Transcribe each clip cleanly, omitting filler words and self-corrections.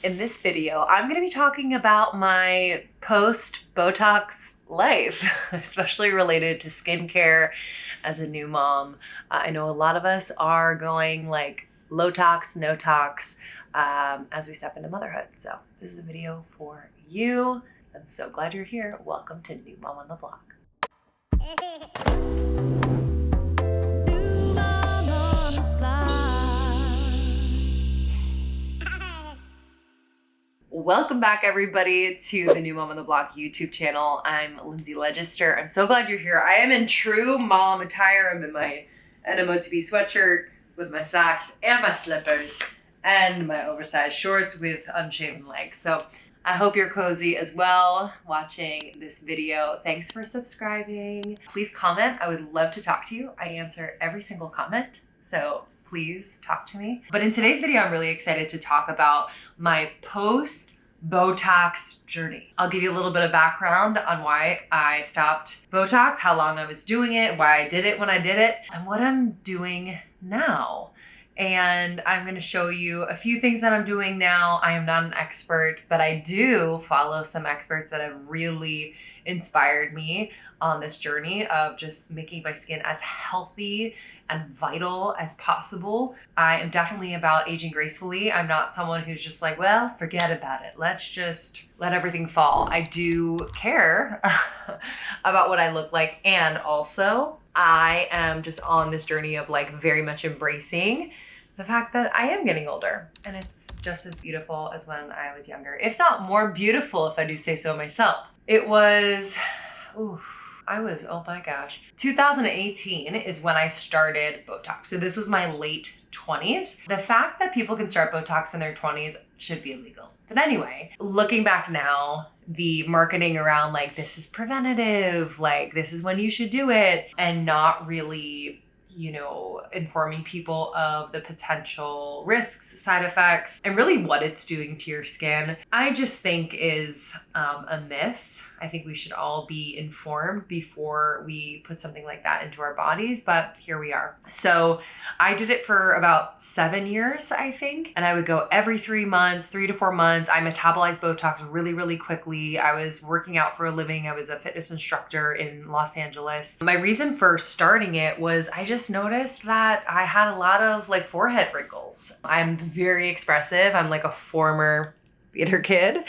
In this video, I'm going to be talking about my post-Botox life, especially related to skincare as a new mom. I know a lot of us are going like low tox, no tox as we step into motherhood. So this is a video for you. I'm so glad you're here. Welcome to New Mom on the Block. Welcome back, everybody, to the New Mom on the Block YouTube channel. I'm Lindsay Legister. I'm so glad you're here. I am in true mom attire. I'm in my NMOTB sweatshirt with my socks and my slippers and my oversized shorts with unshaven legs. So I hope you're cozy as well watching this video. Thanks for subscribing. Please comment. I would love to talk to you. I answer every single comment, so please talk to me. But in today's video, I'm really excited to talk about my post-Botox journey. I'll give you a little bit of background on why I stopped Botox, how long I was doing it, why I did it when I did it, and what I'm doing now. And I'm gonna show you a few things that I'm doing now. I am not an expert, but I do follow some experts that have really inspired me on this journey of just making my skin as healthy and vital as possible. I am definitely about aging gracefully. I'm not someone who's just like, well, forget about it. Let's just let everything fall. I do care about what I look like. And also I am just on this journey of like very much embracing the fact that I am getting older, and it's just as beautiful as when I was younger, if not more beautiful, if I do say so myself. It was, oh my gosh. 2018 is when I started Botox. So this was my late 20s. The fact that people can start Botox in their 20s should be illegal. But anyway, looking back now, the marketing around like, this is preventative, like this is when you should do it, and not really, you know, informing people of the potential risks, side effects, and really what it's doing to your skin, I just think is a miss. I think we should all be informed before we put something like that into our bodies, but here we are. So I did it for about 7 years, I think, and I would go every 3 months, 3 to 4 months. I metabolized Botox really, really quickly. I was working out for a living. I was a fitness instructor in Los Angeles. My reason for starting it was I just noticed that I had a lot of like forehead wrinkles. I'm very expressive. I'm like a former theater kid.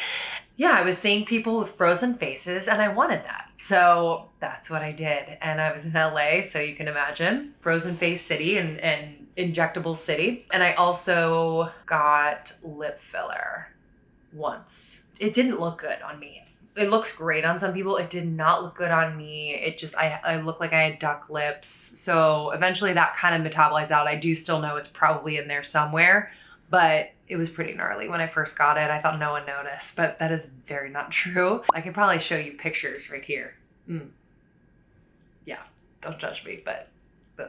Yeah, I was seeing people with frozen faces and I wanted that. So that's what I did. And I was in LA, so you can imagine, frozen face city and injectable city. And I also got lip filler once. It didn't look good on me. It looks great on some people. It did not look good on me. It just, I looked like I had duck lips. So eventually that kind of metabolized out. I do still know it's probably in there somewhere, but it was pretty gnarly when I first got it. I thought no one noticed, but that is very not true. I could probably show you pictures right here. Yeah, don't judge me, but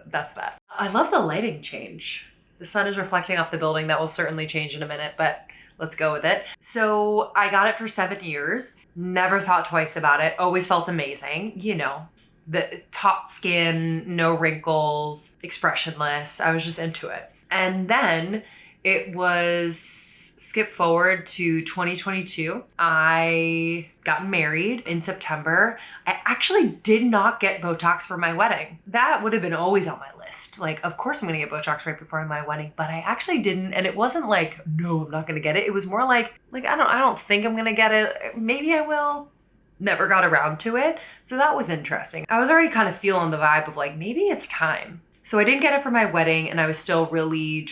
that's that. I love the lighting change. The sun is reflecting off the building. That will certainly change in a minute, but let's go with it. So I got it for 7 years. Never thought twice about it. Always felt amazing. You know, the taut skin, no wrinkles, expressionless. I was just into it. And then it was skip forward to 2022. I got married in September. I actually did not get Botox for my wedding. That would have been always on my list. Like, of course I'm gonna get Botox right before my wedding, but I actually didn't. And it wasn't like, no, I'm not gonna get it. It was more like I don't think I'm gonna get it. Maybe I will. Never got around to it. So that was interesting. I was already kind of feeling the vibe of like, maybe it's time. So I didn't get it for my wedding, and I was still really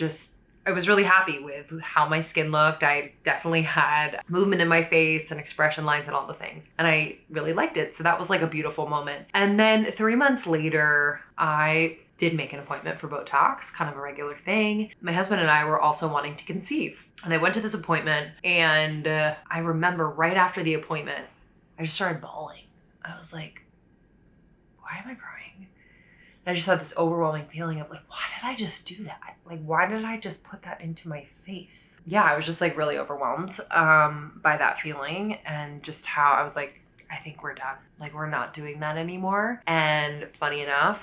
I was really happy with how my skin looked. I definitely had movement in my face and expression lines and all the things. And I really liked it. So that was like a beautiful moment. And then 3 months later, I did make an appointment for Botox, kind of a regular thing. My husband and I were also wanting to conceive. And I went to this appointment, and I remember right after the appointment, I just started bawling. I was like, why am I crying? I just had this overwhelming feeling of like, why did I just do that? Like, why did I just put that into my face? Yeah, I was just like really overwhelmed by that feeling, and just how I was like, I think we're done. Like, we're not doing that anymore. And funny enough,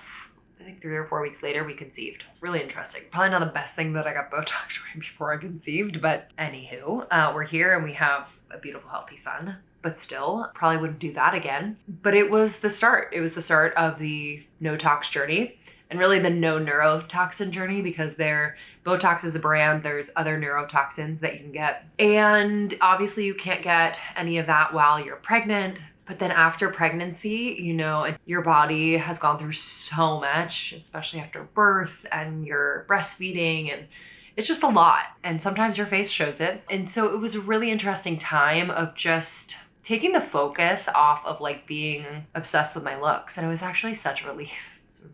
I think 3 or 4 weeks later, we conceived. Really interesting. Probably not the best thing that I got Botox right before I conceived, but anywho, we're here and we have a beautiful, healthy son. But still, probably wouldn't do that again. But it was the start. It was the start of the no tox journey and really the no neurotoxin journey, because Botox is a brand. There's other neurotoxins that you can get. And obviously you can't get any of that while you're pregnant. But then after pregnancy, you know, your body has gone through so much, especially after birth and you're breastfeeding, and it's just a lot. And sometimes your face shows it. And so it was a really interesting time of just taking the focus off of like being obsessed with my looks. And it was actually such a relief.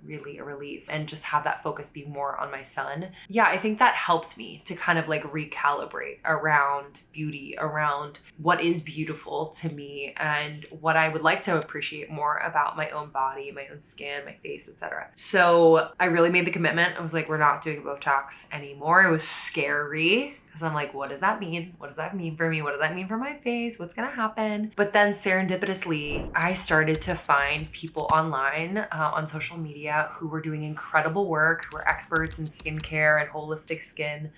Really a relief, and just have that focus be more on my son. Yeah, I think that helped me to kind of like recalibrate around beauty, around what is beautiful to me and what I would like to appreciate more about my own body, my own skin, my face, etc. So I really made the commitment. I was like, we're not doing Botox anymore. It was scary, because I'm like, what does that mean? What does that mean for me? What does that mean for my face? What's gonna happen? But then serendipitously, I started to find people online on social media who were doing incredible work, who were experts in skincare and holistic skin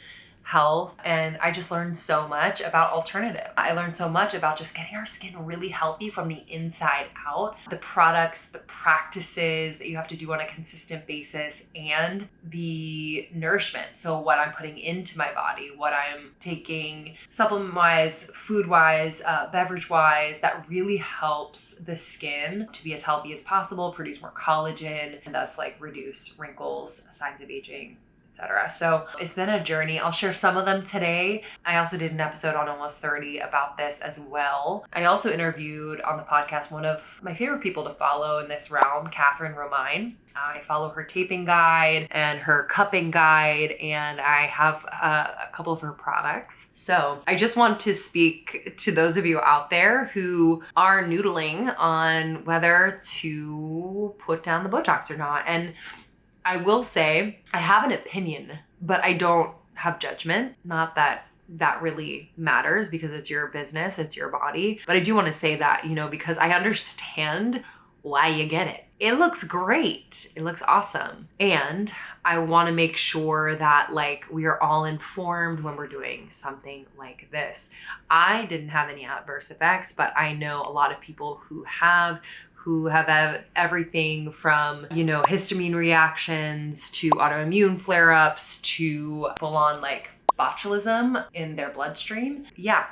health. And I just learned so much about alternative. I learned so much about just getting our skin really healthy from the inside out, the products, the practices that you have to do on a consistent basis, and the nourishment. So what I'm putting into my body, what I'm taking supplement-wise, food-wise, beverage-wise, that really helps the skin to be as healthy as possible, produce more collagen, and thus like reduce wrinkles, signs of aging, etc. So it's been a journey. I'll share some of them today. I also did an episode on Almost 30 about this as well. I also interviewed on the podcast one of my favorite people to follow in this realm, Kathryn Romine. I follow her taping guide and her cupping guide, and I have a couple of her products. So I just want to speak to those of you out there who are noodling on whether to put down the Botox or not. And I will say I have an opinion, but I don't have judgment. Not that that really matters, because it's your business, it's your body. But I do want to say that, you know, because I understand why you get it. It looks great. It looks awesome. And I want to make sure that like we are all informed when we're doing something like this. I didn't have any adverse effects, but I know a lot of people who have everything from, you know, histamine reactions to autoimmune flare-ups to full-on like botulism in their bloodstream. Yeah,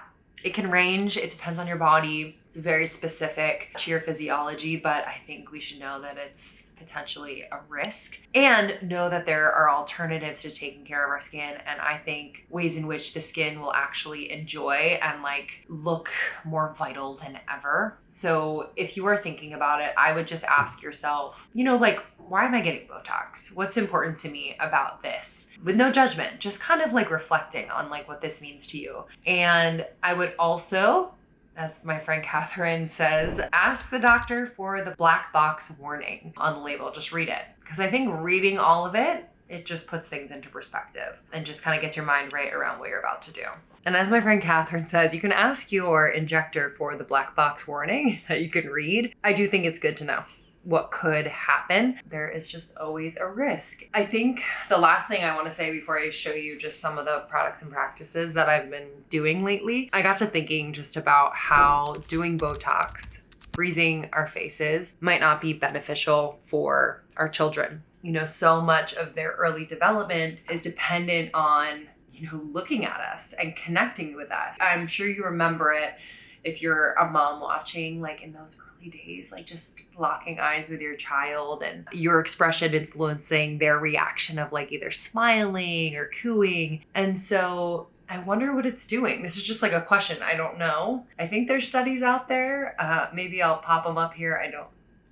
it can range. It depends on your body. It's very specific to your physiology, but I think we should know that it's potentially a risk, and know that there are alternatives to taking care of our skin. And I think ways in which the skin will actually enjoy and like look more vital than ever. So if you are thinking about it, I would just ask yourself, you know, like, why am I getting Botox? What's important to me about this? With no judgment, just kind of like reflecting on like what this means to you. And I would also, as my friend Kathryn says, ask the doctor for the black box warning on the label. Just read it. Because I think reading all of it, it just puts things into perspective and just kind of gets your mind right around what you're about to do. And as my friend Kathryn says, you can ask your injector for the black box warning that you can read. I do think it's good to know what could happen. There is just always a risk. I think the last thing I want to say before I show you just some of the products and practices that I've been doing lately, I got to thinking just about how doing Botox, freezing our faces, might not be beneficial for our children. You know, so much of their early development is dependent on, you know, looking at us and connecting with us. I'm sure you remember it if you're a mom watching, like in those early days, like just locking eyes with your child and your expression influencing their reaction of like either smiling or cooing. And so I wonder what it's doing. This is just like a question. I don't know. I think there's studies out there. Maybe I'll pop them up here.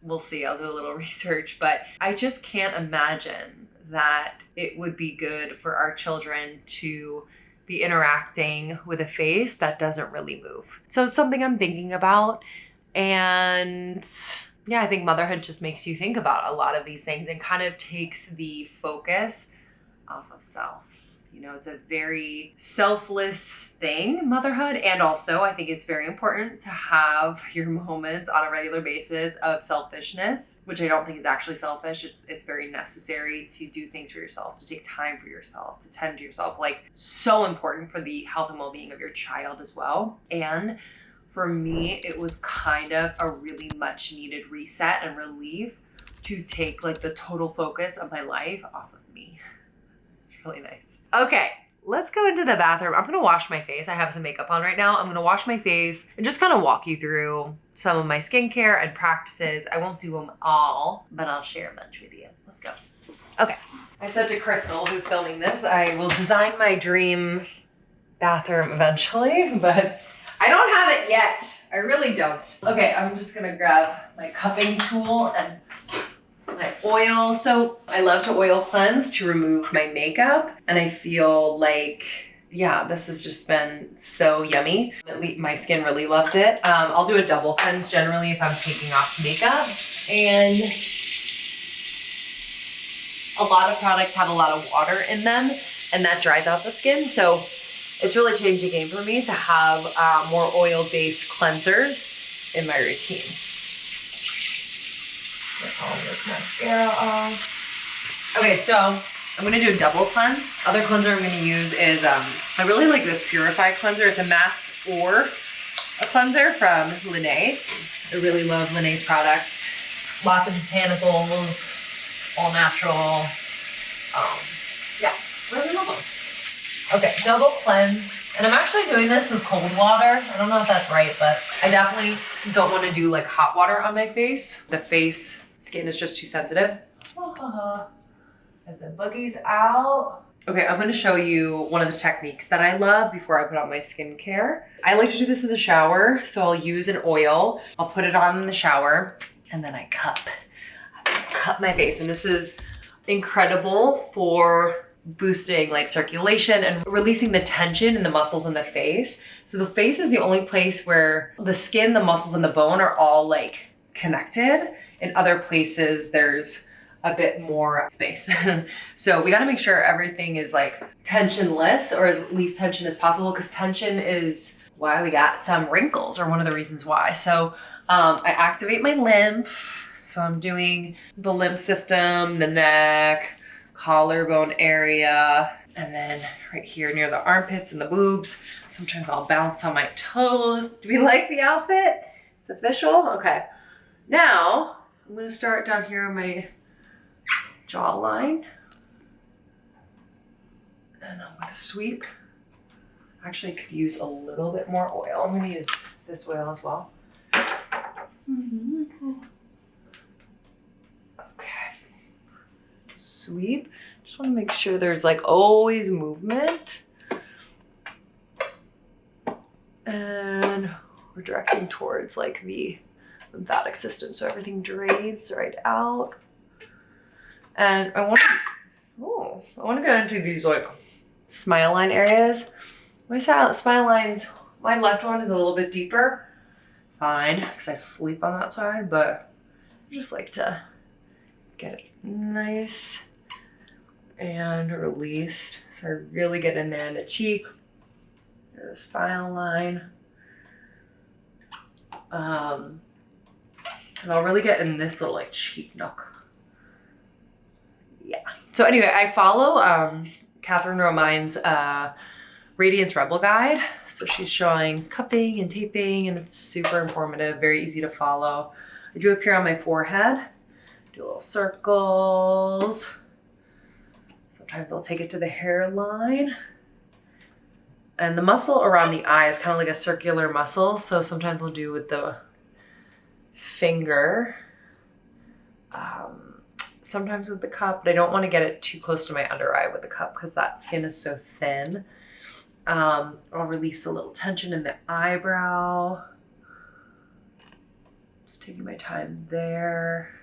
We'll see. I'll do a little research, but I just can't imagine that it would be good for our children to be interacting with a face that doesn't really move. So it's something I'm thinking about. And yeah, I think motherhood just makes you think about a lot of these things and kind of takes the focus off of self. You know, it's a very selfless thing, motherhood. And also I think it's very important to have your moments on a regular basis of selfishness, which I don't think is actually selfish. It's very necessary to do things for yourself, to take time for yourself, to tend to yourself, like so important for the health and well-being of your child as well. And for me, it was kind of a really much needed reset and relief to take like the total focus of my life off of me. It's really nice. Okay, let's go into the bathroom. I'm gonna wash my face. I have some makeup on right now. I'm gonna wash my face and just kind of walk you through some of my skincare and practices. I won't do them all, but I'll share a bunch with you. Let's go. Okay, I said to Crystal, who's filming this, I will design my dream bathroom eventually, but I don't have it yet. I really don't. Okay, I'm just gonna grab my cupping tool and my oil. So I love to oil cleanse to remove my makeup. And I feel like, yeah, this has just been so yummy. My skin really loves it. I'll do a double cleanse generally if I'm taking off makeup. And a lot of products have a lot of water in them and that dries out the skin. So it's really changed the game for me to have more oil-based cleansers in my routine. Get all this mascara off. Okay, so I'm gonna do a double cleanse. Other cleanser I'm gonna use is, I really like this Purify cleanser. It's a mask or a cleanser from Linne. I really love Linne's products. Lots of botanicals, all natural. Yeah, really love them. Okay, double cleanse. And I'm actually doing this with cold water. I don't know if that's right, but I definitely don't want to do like hot water on my face. The face skin is just too sensitive. Get the boogies out. Okay, I'm gonna show you one of the techniques that I love before I put on my skincare. I like to do this in the shower, so I'll use an oil. I'll put it on in the shower, and then I cup my face. And this is incredible for boosting like circulation and releasing the tension in the muscles in the face. So the face is the only place where the skin, the muscles, and the bone are all like connected. In other places, there's a bit more space. So we gotta make sure everything is like tensionless, or as least tension as possible, because tension is why we got some wrinkles, or one of the reasons why. So I activate my lymph. So I'm doing the lymph system, the neck, collarbone area, and then right here near the armpits and the boobs. Sometimes I'll bounce on my toes. Do we like the outfit? It's official? Okay. Now, I'm gonna start down here on my jawline. And I'm gonna sweep. Actually, I could use a little bit more oil. I'm gonna use this oil as well. Okay. Sweep. Just want to make sure there's like always movement. And we're directing towards like the lymphatic system, so everything drains right out. And I want to get into these like smile line areas. My smile lines, my left one is a little bit deeper. Fine, because I sleep on that side, but I just like to get it nice and released. So I really get in there in the cheek, the smile line. And I'll really get in this little like cheek nook. Yeah. So anyway, I follow Kathryn Romine's Radiance Rebel Guide. So she's showing cupping and taping, and it's super informative, very easy to follow. I do appear on my forehead, do little circles. Sometimes I'll take it to the hairline. And the muscle around the eye is kind of like a circular muscle. So sometimes we'll do with the finger, sometimes with the cup, but I don't want to get it too close to my under eye with the cup because that skin is so thin. I'll release a little tension in the eyebrow. Just taking my time there.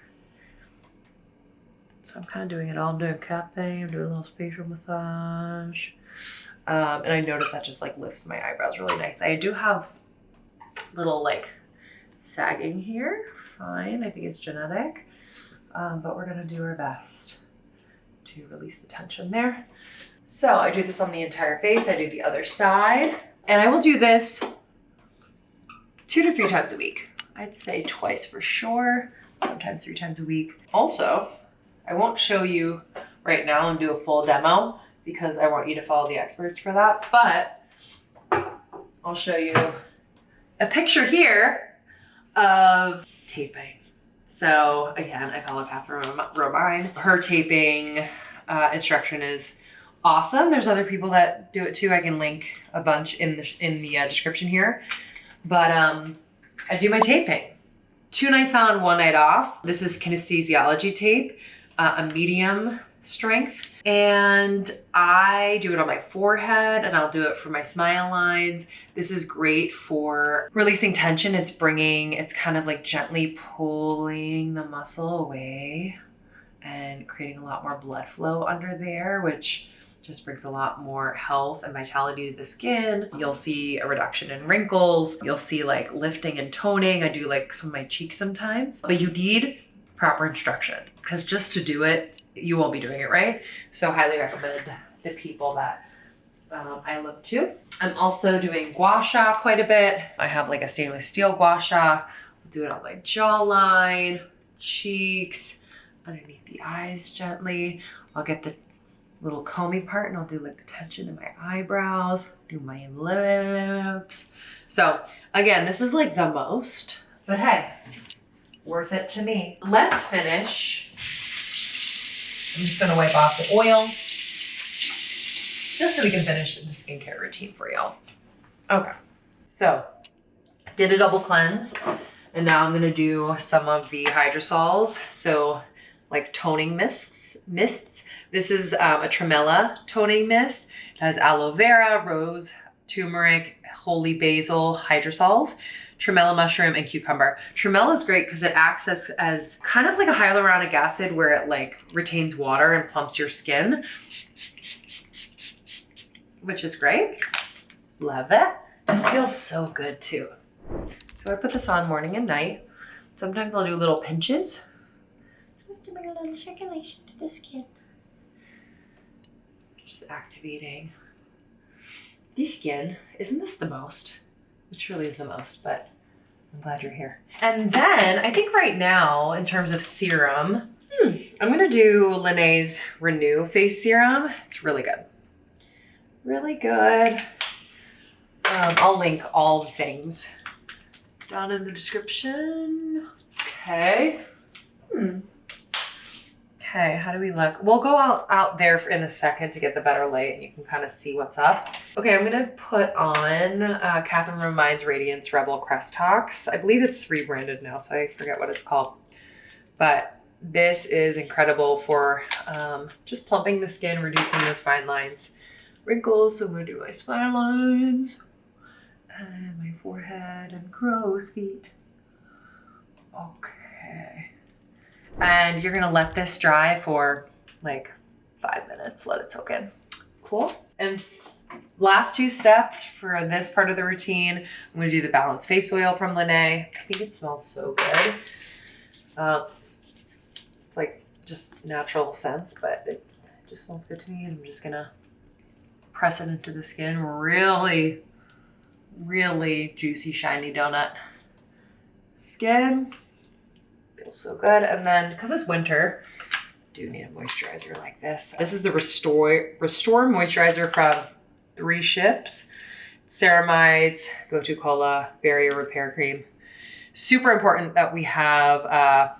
So I'm kind of doing it all. I'm doing cupping, I'm doing a little facial massage. And I notice that just like lifts my eyebrows really nice. I do have little like sagging here. Fine, I think it's genetic. But we're gonna do our best to release the tension there. So I do this on the entire face. I do the other side. And I will do this 2 to 3 times a week. I'd say twice for sure, sometimes 3 times a week. Also, I won't show you right now and do a full demo because I want you to follow the experts for that, but I'll show you a picture here of taping. So again, I follow Kathryn Romine. Her taping instruction is awesome. There's other people that do it too. I can link a bunch in the description here. But I do my taping. 2 nights on, 1 night off. This is kinesiology tape, a medium strength. And I do it on my forehead and I'll do it for my smile lines. This is great for releasing tension. It's kind of like gently pulling the muscle away and creating a lot more blood flow under there, which just brings a lot more health and vitality to the skin. You'll see a reduction in wrinkles. You'll see like lifting and toning. I do like some of my cheeks sometimes, but you need proper instruction because just to do it, you won't be doing it right. So highly recommend the people that I look to. I'm also doing Gua Sha quite a bit. I have like a stainless steel Gua Sha. I'll do it on my jawline, cheeks, underneath the eyes gently. I'll get the little comby part and I'll do like the tension in my eyebrows, do my lips. So again, this is like the most, but hey, worth it to me. Let's finish. I'm just gonna wipe off the oil just so we can finish the skincare routine for y'all. Okay, so did a double cleanse and now I'm gonna do some of the hydrosols. So like toning mists. This is a Tremella toning mist. It has aloe vera, rose, turmeric, holy basil, hydrosols, tremella mushroom, and cucumber. Tremella is great because it acts as kind of like a hyaluronic acid where it like retains water and plumps your skin, which is great. Love it. It feels so good too. So I put this on morning and night. Sometimes I'll do little pinches just to bring a little circulation to the skin. Just activating the skin. Isn't this the most? It truly is the most, but I'm glad you're here. And then I think right now, in terms of serum, I'm gonna do Linnee's Renew Face Serum. It's really good. Really good. I'll link all the things down in the description. Okay. Okay, how do we look? We'll go out there in a second to get the better light and you can kind of see what's up. Okay, I'm gonna put on Kathryn Romine's Radiance RebelTox. I believe it's rebranded now, so I forget what it's called. But this is incredible for just plumping the skin, reducing those fine lines, wrinkles. So I'm gonna do my smile lines and my forehead and crow's feet. Okay. And you're gonna let this dry for like 5 minutes, let it soak in. Cool. And last 2 steps for this part of the routine, I'm gonna do the Balanced Face Oil from Linne. I think it smells so good. It's like just natural scents, but it just smells good to me. And I'm just gonna press it into the skin. Really, really juicy, shiny donut skin. Feels so good. And then because it's winter, I do need a moisturizer like this. This is the Restore moisturizer from 3 Ships. Ceramides, Gotu Kola, barrier repair cream. Super important that we have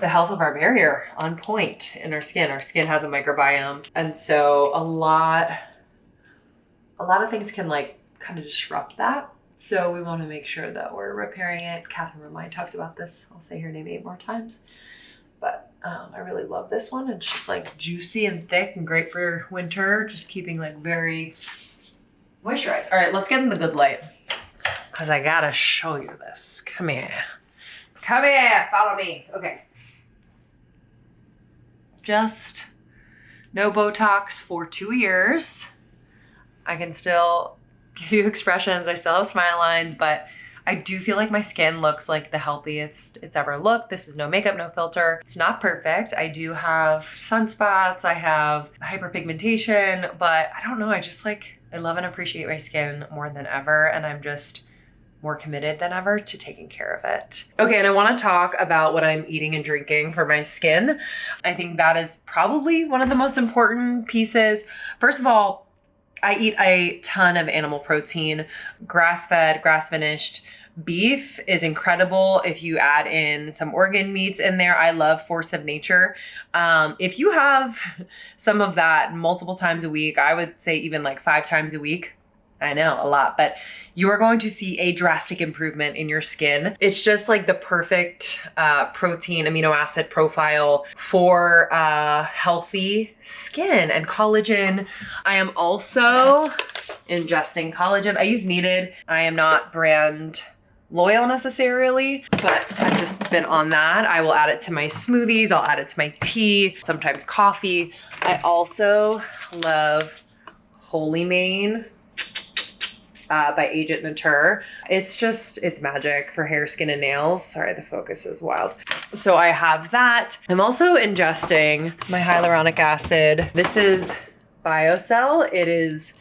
the health of our barrier on point in our skin. Our skin has a microbiome, and so a lot of things can like kind of disrupt that. So we want to make sure that we're repairing it. Kathryn Romine talks about this. I'll say her name 8 more times. But I really love this one. It's just like juicy and thick and great for winter. Just keeping like very moisturized. All right, let's get in the good light because I gotta show you this. Come here. Come here, follow me. Okay. Just no Botox for 2 years. I can still give you expressions. I still have smile lines, but I do feel like my skin looks like the healthiest it's ever looked. This is no makeup, no filter. It's not perfect. I do have sunspots, I have hyperpigmentation, but I don't know, I just like, I love and appreciate my skin more than ever, and I'm just more committed than ever to taking care of it. Okay, and I wanna talk about what I'm eating and drinking for my skin. I think that is probably one of the most important pieces. First of all, I eat a ton of animal protein. Grass-fed, grass-finished beef is incredible if you add in some organ meats in there. I love Force of Nature. If you have some of that multiple times a week, I would say even like 5 times a week, I know, a lot, but you are going to see a drastic improvement in your skin. It's just like the perfect protein amino acid profile for healthy skin and collagen. I am also ingesting collagen. I use Needed. I am not brand loyal necessarily, but I've just been on that. I will add it to my smoothies. I'll add it to my tea, sometimes coffee. I also love Holy Mane by Agent Nateur. It's magic for hair, skin, and nails. Sorry, the focus is wild. So I have that. I'm also ingesting my hyaluronic acid. This is Biocell. It is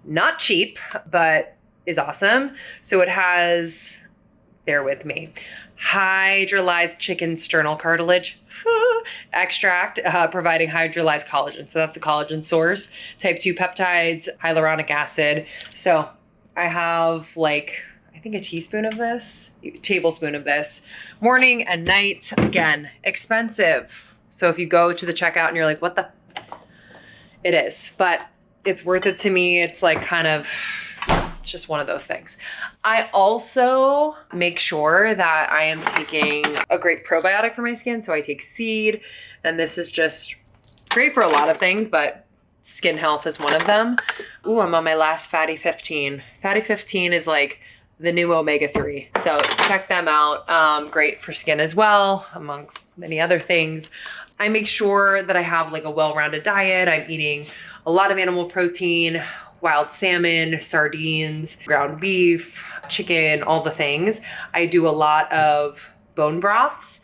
not cheap, but is awesome. So it has, bear with me, hydrolyzed chicken sternal cartilage extract, providing hydrolyzed collagen. So that's the collagen source. Type 2 peptides, hyaluronic acid. So I have like, I think a tablespoon of this, morning and night. Again, expensive. So if you go to the checkout and you're like, what the? It is, but it's worth it to me. It's like kind of just one of those things. I also make sure that I am taking a great probiotic for my skin. So I take seed, and this is just great for a lot of things, but skin health is one of them. Ooh, I'm on my last Fatty 15. Fatty 15 is like the new omega-3. So check them out. Great for skin as well, amongst many other things. I make sure that I have like a well-rounded diet. I'm eating a lot of animal protein, wild salmon, sardines, ground beef, chicken, all the things. I do a lot of bone broths.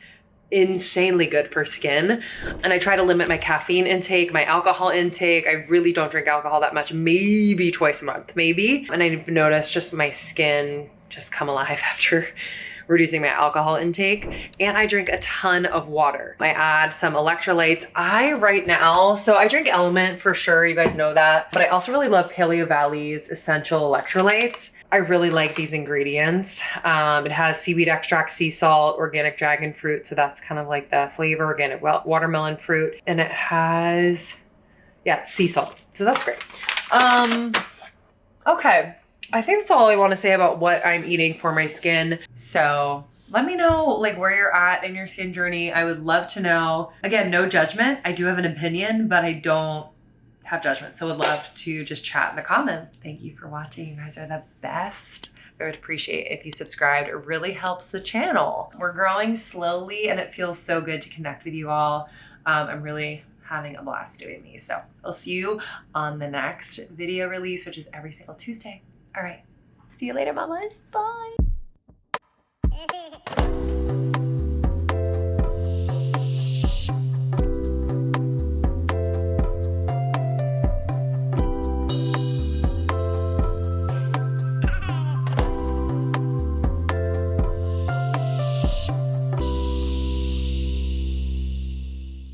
Insanely good for skin. And I try to limit my caffeine intake, my alcohol intake. I really don't drink alcohol that much, maybe twice a month, maybe. And I've noticed just my skin just come alive after reducing my alcohol intake. And I drink a ton of water. I add some electrolytes. Right now, so I drink LMNT for sure, you guys know that. But I also really love Paleovalley's essential electrolytes. I really like these ingredients. It has seaweed extract, sea salt, organic dragon fruit. So that's kind of like the flavor, organic watermelon fruit. And it has, yeah, sea salt. So that's great. Okay. I think that's all I want to say about what I'm eating for my skin. So let me know like where you're at in your skin journey. I would love to know. Again, no judgment. I do have an opinion, but I don't have judgment. So would love to just chat in the comments. Thank you for watching. You guys are the best. I would appreciate if you subscribed. It really helps the channel. We're growing slowly and it feels so good to connect with you all. I'm really having a blast doing these. So I'll see you on the next video release, which is every single Tuesday. All right. See you later, mamas. Bye.